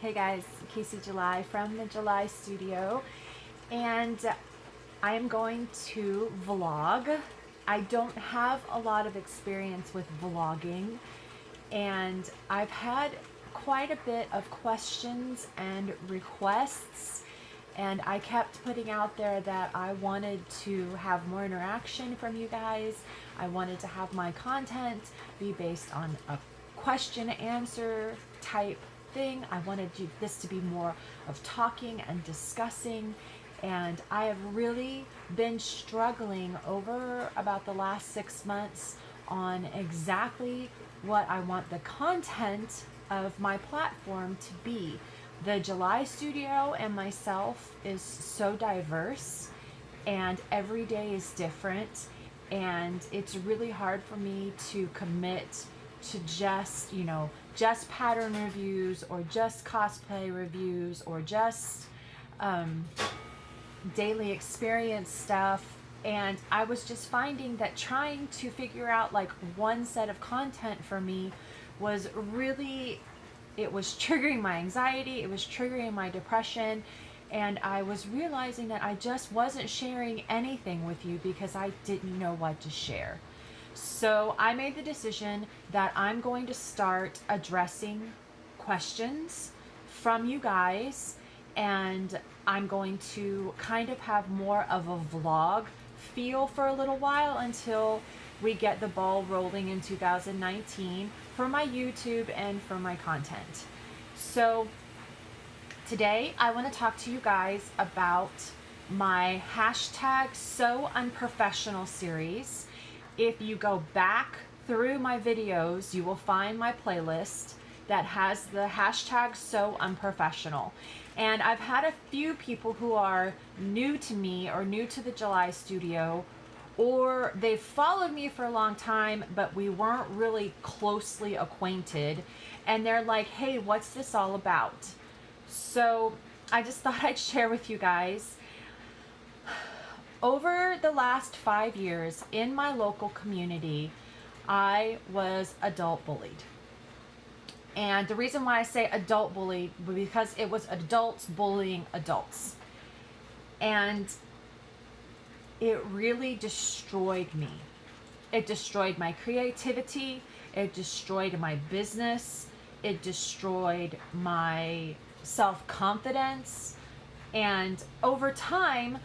Hey guys, Casey July from the July Studio, and I am going to vlog. I don't have a lot of experience with vlogging, and I've had quite a bit of questions and requests, and I kept putting out there that I wanted to have more interaction from you guys. I wanted to have my content be based on a question answer type thing. I wanted this to be more of talking and discussing, and I have really been struggling over about the last 6 months on exactly what I want the content of my platform to be. The July Studio and myself is so diverse, and every day is different, and it's really hard for me to commit to just pattern reviews or just cosplay reviews or just daily experience stuff. And I was just finding that trying to figure out like one set of content for me was really, it was triggering my anxiety, it was triggering my depression, and I was realizing that I just wasn't sharing anything with you because I didn't know what to share. So I made the decision that I'm going to start addressing questions from you guys, and I'm going to kind of have more of a vlog feel for a little while until we get the ball rolling in 2019 for my YouTube and for my content. So today I want to talk to you guys about my #SoUnprofessional series. If you go back through my videos, you will find my playlist that has the #SoUnprofessional. And I've had a few people who are new to me or new to the July Studio, or they've followed me for a long time, but we weren't really closely acquainted. And they're like, hey, what's this all about? So I just thought I'd share with you guys. Over the last 5 years in my local community, I was adult bullied. And the reason why I say adult bullied was because it was adults bullying adults. And it really destroyed me. It destroyed my creativity. It destroyed my business. It destroyed my self-confidence. And over time,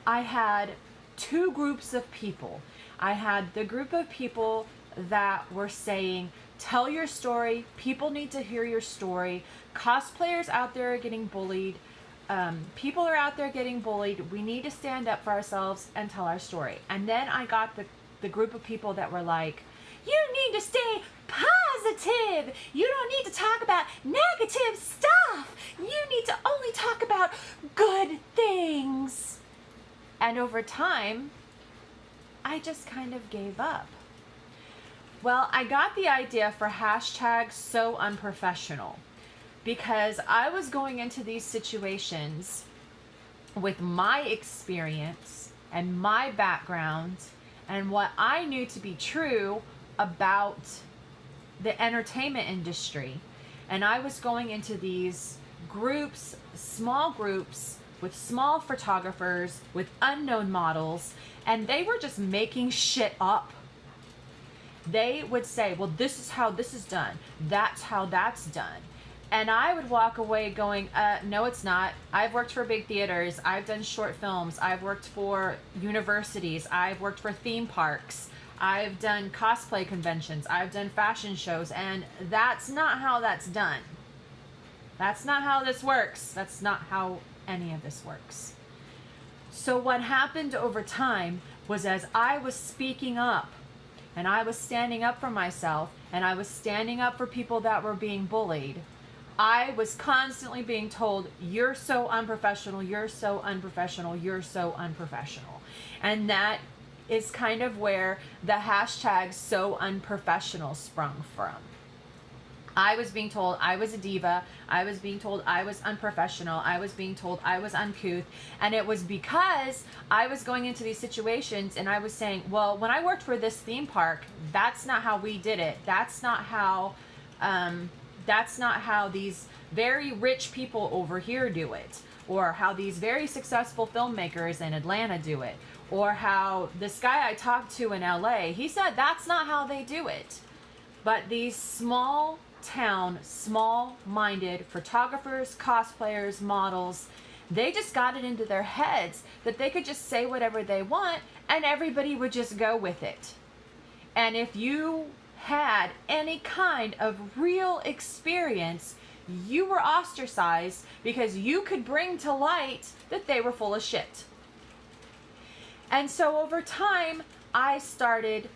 I had two groups of people. I had the group of people that were saying, tell your story, people need to hear your story, cosplayers out there are getting bullied, people are out there getting bullied, we need to stand up for ourselves and tell our story. And then I got the group of people that were like, you need to stay positive, you don't need to talk about negative stuff, you need to only talk about good things. And over time, I just kind of gave up. Well, I got the idea for #SoUnprofessional because I was going into these situations with my experience and my background and what I knew to be true about the entertainment industry. And I was going into these groups, small groups, with small photographers, with unknown models, and they were just making shit up. They would say, well, this is how this is done. That's how that's done. And I would walk away going, no, it's not. I've worked for big theaters. I've done short films. I've worked for universities. I've worked for theme parks. I've done cosplay conventions. I've done fashion shows. And that's not how that's done. That's not how this works. That's not how any of this works. So what happened over time was, as I was speaking up and I was standing up for myself and I was standing up for people that were being bullied, I was constantly being told, you're so unprofessional, you're so unprofessional, you're so unprofessional. And that is kind of where the #SoUnprofessional sprung from. I was being told I was a diva. I was being told I was unprofessional. I was being told I was uncouth. And it was because I was going into these situations and I was saying, well, when I worked for this theme park, that's not how we did it. That's not how That's not how these very rich people over here do it, or how these very successful filmmakers in Atlanta do it, or how this guy I talked to in LA, he said that's not how they do it. But these small town, small-minded photographers, cosplayers, models, they just got it into their heads that they could just say whatever they want and everybody would just go with it. And if you had any kind of real experience, you were ostracized because you could bring to light that they were full of shit. And so over time, I started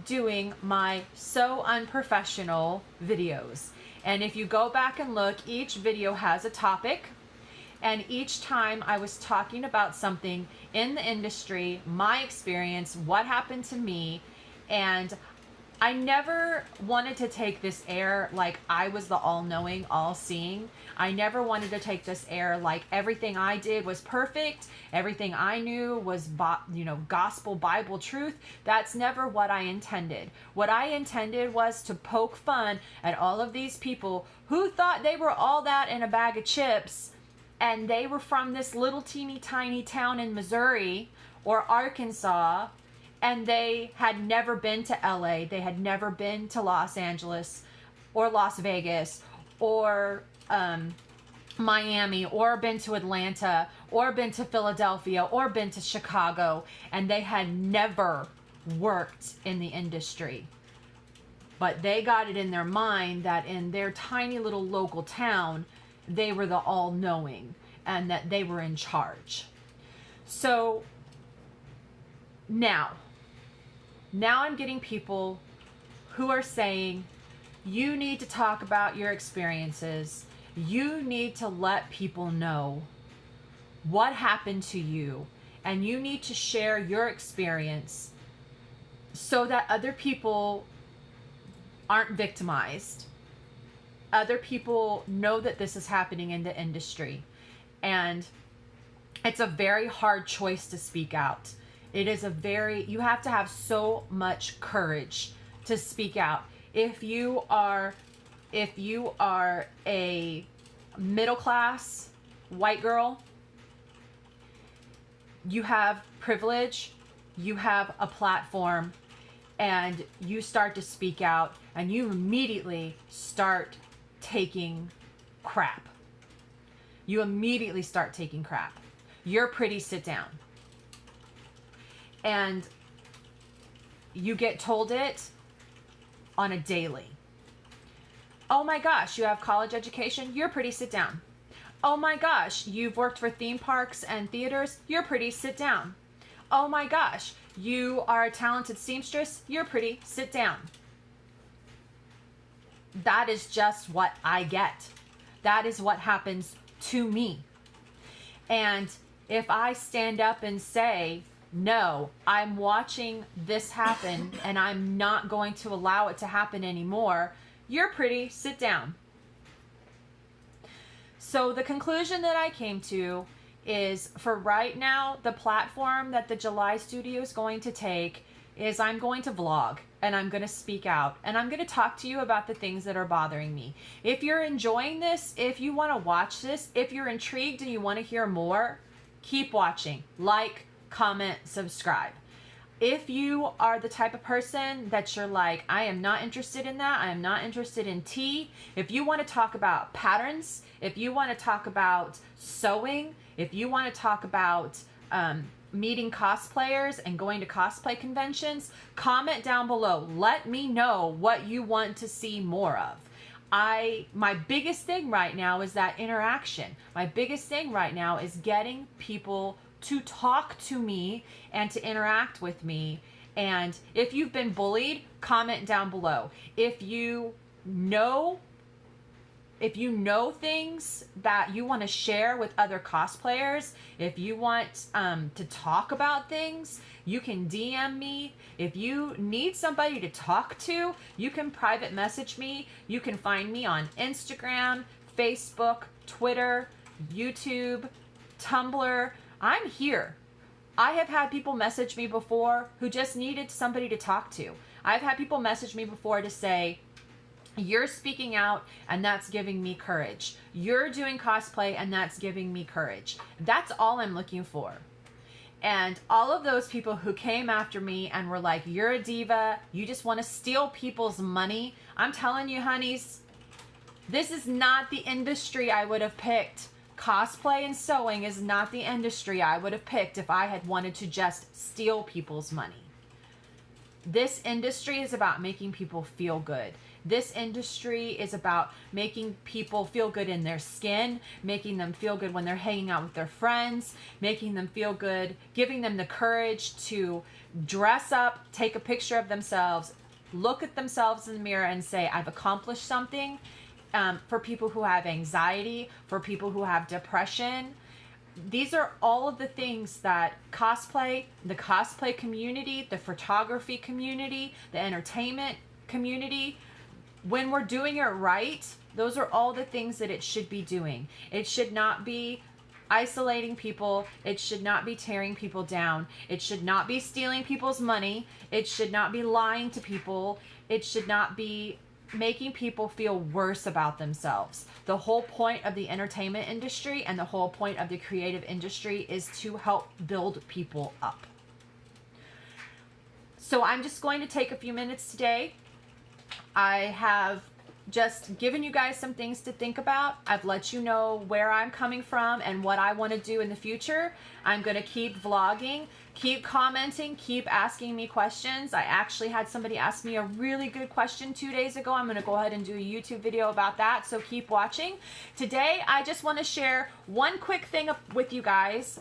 doing my So Unprofessional videos. And if you go back and look, each video has a topic. And each time I was talking about something in the industry, my experience, what happened to me. And I never wanted to take this air like I was the all-knowing, all-seeing. I never wanted to take this air like everything I did was perfect. Everything I knew was, gospel Bible truth. That's never what I intended. What I intended was to poke fun at all of these people who thought they were all that in a bag of chips, and they were from this little teeny tiny town in Missouri or Arkansas, and they had never been to LA, they had never been to Los Angeles or Las Vegas or Miami, or been to Atlanta, or been to Philadelphia, or been to Chicago, and they had never worked in the industry. But they got it in their mind that in their tiny little local town, they were the all-knowing and that they were in charge. So now I'm getting people who are saying, you need to talk about your experiences. You need to let people know what happened to you, and you need to share your experience so that other people aren't victimized. Other people know that this is happening in the industry, and it's a very hard choice to speak out. It is you have to have so much courage to speak out. If you are a middle class white girl, you have privilege, you have a platform, and you start to speak out, and you immediately start taking crap. You immediately start taking crap. You're pretty, sit down. And you get told it on a daily. Oh my gosh, you have college education? You're pretty, sit down. Oh my gosh, you've worked for theme parks and theaters? You're pretty, sit down. Oh my gosh, you are a talented seamstress? You're pretty, sit down. That is just what I get. That is what happens to me. And if I stand up and say, no, I'm watching this happen and I'm not going to allow it to happen anymore, you're pretty, sit down. So the conclusion that I came to is, for right now, the platform that the July studio is going to take is I'm going to vlog, and I'm going to speak out, and I'm going to talk to you about the things that are bothering me. If you're enjoying this, if you want to watch this, if you're intrigued and you want to hear more, keep watching. Like, comment, subscribe. If you are the type of person that you're like, I am not interested in that, I am not interested in tea, if you want to talk about patterns, if you want to talk about sewing, if you want to talk about meeting cosplayers and going to cosplay conventions, comment down below. Let me know what you want to see more of. My biggest thing right now is that interaction. My biggest thing right now is getting people to talk to me and to interact with me. And if you've been bullied, comment down below. If you know things that you want to share with other cosplayers, if you want to talk about things, you can DM me. If you need somebody to talk to, you can private message me. You can find me on Instagram, Facebook, Twitter, YouTube, Tumblr. I'm here. I have had people message me before who just needed somebody to talk to. I've had people message me before to say, You're speaking out, and that's giving me courage. You're doing cosplay, and that's giving me courage. That's all I'm looking for. And all of those people who came after me and were like, you're a diva, you just want to steal people's money. I'm telling you, honeys, this is not the industry I would have picked. Cosplay and sewing is not the industry I would have picked if I had wanted to just steal people's money. This industry is about making people feel good. This industry is about making people feel good in their skin, making them feel good when they're hanging out with their friends, making them feel good, giving them the courage to dress up, take a picture of themselves, look at themselves in the mirror and say, I've accomplished something. For people who have anxiety, for people who have depression. These are all of the things that cosplay, the cosplay community, the photography community, the entertainment community, when we're doing it right, those are all the things that it should be doing. It should not be isolating people. It should not be tearing people down. It should not be stealing people's money. It should not be lying to people. It should not be making people feel worse about themselves. The whole point of the entertainment industry and the whole point of the creative industry is to help build people up. So I'm just going to take a few minutes today. I have just given you guys some things to think about. I've let you know where I'm coming from and what I want to do in the future. I'm going to keep vlogging, keep commenting, keep asking me questions. I actually had somebody ask me a really good question 2 days ago. I'm going to go ahead and do a YouTube video about that, so keep watching. Today, I just want to share one quick thing with you guys.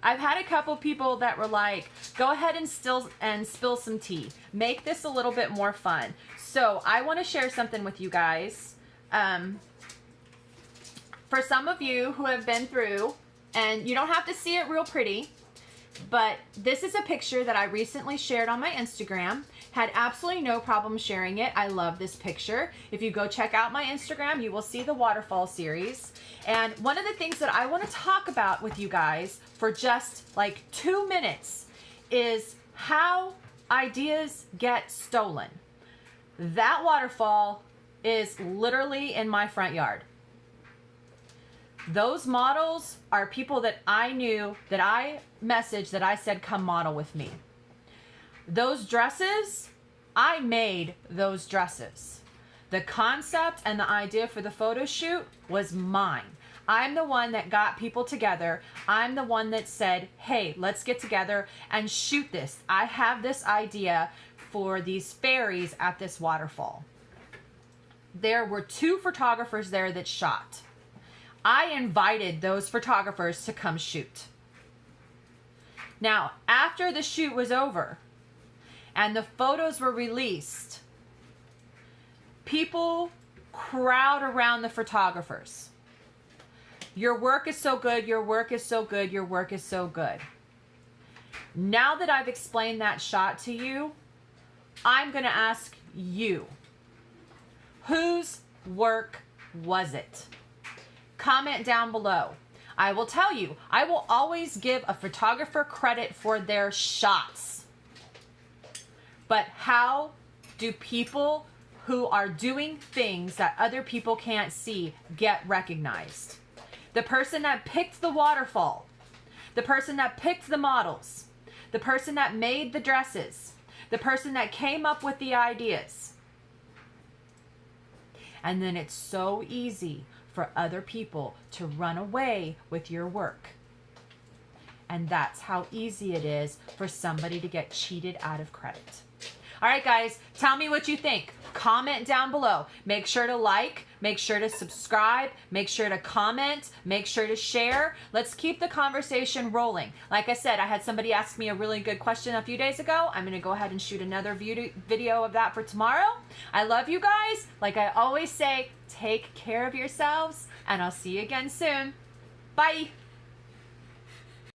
I've had a couple people that were like, go ahead and spill some tea. Make this a little bit more fun. So I want to share something with you guys. For some of you who have been through, and you don't have to see it real pretty, but this is a picture that I recently shared on my Instagram. Had absolutely no problem sharing it. I love this picture. If you go check out my Instagram, you will see the waterfall series. And one of the things that I want to talk about with you guys for just like 2 minutes is how ideas get stolen. That waterfall is literally in my front yard. Those models are people that I knew, that I messaged, that I said, come model with me. Those dresses, I made those dresses. The concept and the idea for the photo shoot was mine. I'm the one that got people together. I'm the one that said, hey, let's get together and shoot this. I have this idea for these fairies at this waterfall. There were 2 photographers there that shot. I invited those photographers to come shoot. Now, after the shoot was over and the photos were released, people crowd around the photographers. Your work is so good, your work is so good, your work is so good. Now that I've explained that shot to you, I'm going to ask you, whose work was it? Comment down below. I will tell you, I will always give a photographer credit for their shots. But how do people who are doing things that other people can't see get recognized? The person that picked the waterfall, the person that picked the models, the person that made the dresses, the person that came up with the ideas. And then it's so easy for other people to run away with your work. And that's how easy it is for somebody to get cheated out of credit. All right, guys, tell me what you think. Comment down below. Make sure to like, make sure to subscribe, make sure to comment, make sure to share. Let's keep the conversation rolling. Like I said, I had somebody ask me a really good question a few days ago. I'm going to go ahead and shoot another video of that for tomorrow. I love you guys. Like I always say, take care of yourselves, and I'll see you again soon. Bye.